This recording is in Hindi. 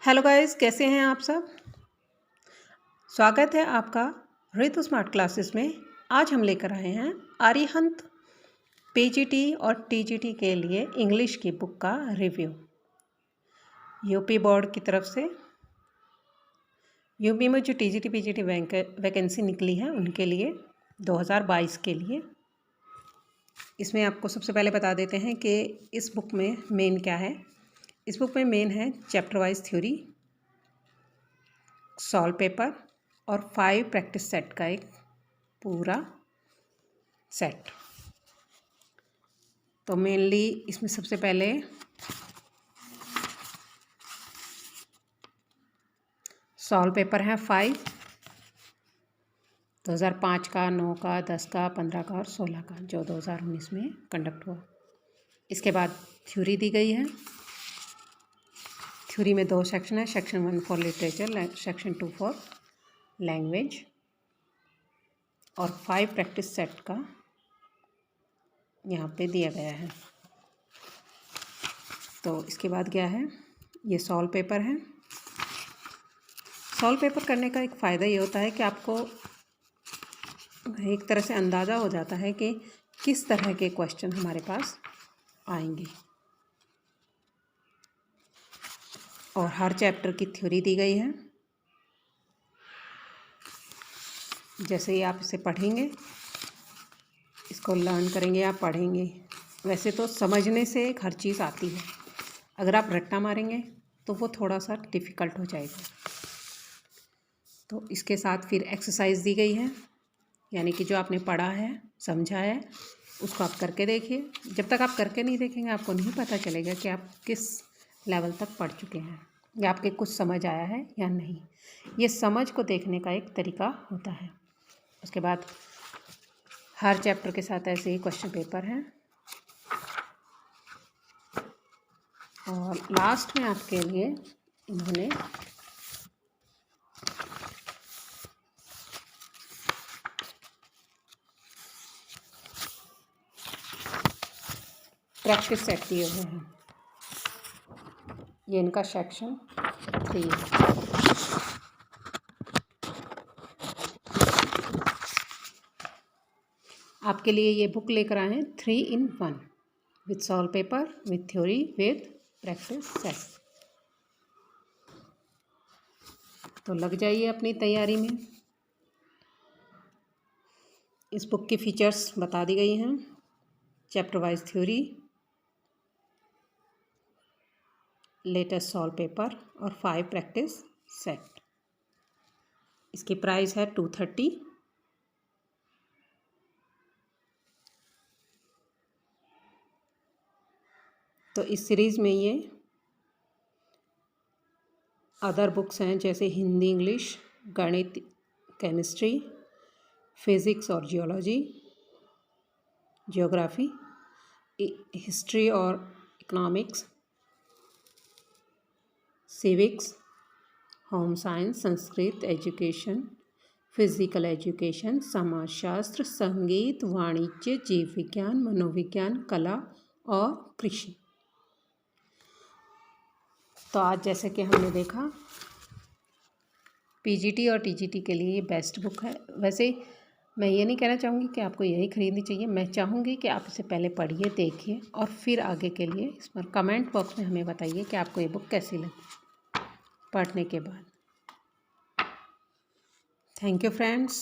हेलो गाइस, कैसे हैं आप सब। स्वागत है आपका ऋतु स्मार्ट क्लासेस में। आज हम लेकर आए हैं आर्यहंत पीजीटी और टीजीटी के लिए इंग्लिश की बुक का रिव्यू। यूपी बोर्ड की तरफ से यूपी में जो टीजीटी पीजीटी वैकेंसी निकली है उनके लिए 2022 के लिए। इसमें आपको सबसे पहले बता देते हैं कि इस बुक में मेन क्या है। इस बुक में मेन है chapter wise theory, solve paper और 5 प्रैक्टिस सेट का एक पूरा सेट। तो मेनली इसमें सबसे पहले सॉल्व पेपर है 5, 2005 का, 9 का, 10 का, 15 का और 16 का, जो 2019 में कंडक्ट हुआ। इसके बाद थ्योरी दी गई है। थ्योरी में 2 सेक्शन है, section 1 for literature, section 2 for language और 5 प्रैक्टिस सेट का यहाँ पे दिया गया है। तो इसके बाद क्या है, ये सॉल्व पेपर है। सॉल्व पेपर करने का एक फ़ायदा ये होता है कि आपको एक तरह से अंदाज़ा हो जाता है कि किस तरह के क्वेश्चन हमारे पास आएंगे। और हर चैप्टर की थ्योरी दी गई है। जैसे ही आप इसे पढ़ेंगे, इसको लर्न करेंगे, आप पढ़ेंगे, वैसे तो समझने से हर चीज़ आती है। अगर आप रट्टा मारेंगे तो वो थोड़ा सा डिफ़िकल्ट हो जाएगा। तो इसके साथ फिर एक्सरसाइज दी गई है, यानी कि जो आपने पढ़ा है, समझा है, उसको आप करके देखिए। जब तक आप करके नहीं देखेंगे आपको नहीं पता चलेगा कि आप किस लेवल तक पढ़ चुके हैं या आपके कुछ समझ आया है या नहीं। ये समझ को देखने का एक तरीका होता है। उसके बाद हर चैप्टर के साथ ऐसे ही क्वेश्चन पेपर हैं और लास्ट में आपके लिए इन्होंने प्रैक्टिस सेट दिए हुए हैं। ये इनका सेक्शन 3 है। आपके लिए ये बुक लेकर आए हैं 3 in 1 with solve paper, with theory, with practice set. तो लग जाइए अपनी तैयारी में। इस बुक की फीचर्स बता दी गई हैं। Chapter wise theory, latest solve paper और 5 प्रैक्टिस सेट। इसकी प्राइस है 230। तो इस सीरीज़ में ये अदर बुक्स हैं जैसे हिंदी, इंग्लिश, गणित, केमिस्ट्री, फिज़िक्स और जियोलॉजी, जियोग्राफी, हिस्ट्री और economics, civics, home science, Sanskrit, education, physical education, समाजशास्त्र, संगीत, वाणिज्य, जीव विज्ञान, मनोविज्ञान, कला और कृषि। तो आज जैसे कि हमने देखा, पीजीटी और टीजीटी के लिए ये बेस्ट बुक है। वैसे मैं ये नहीं कहना चाहूँगी कि आपको यही खरीदनी चाहिए। मैं चाहूँगी कि आप इसे पहले पढ़िए, देखिए और फिर आगे के लिए इस पर कमेंट बॉक्स में हमें बताइए कि आपको ये बुक कैसी लगी पढ़ने के बाद। Thank you friends.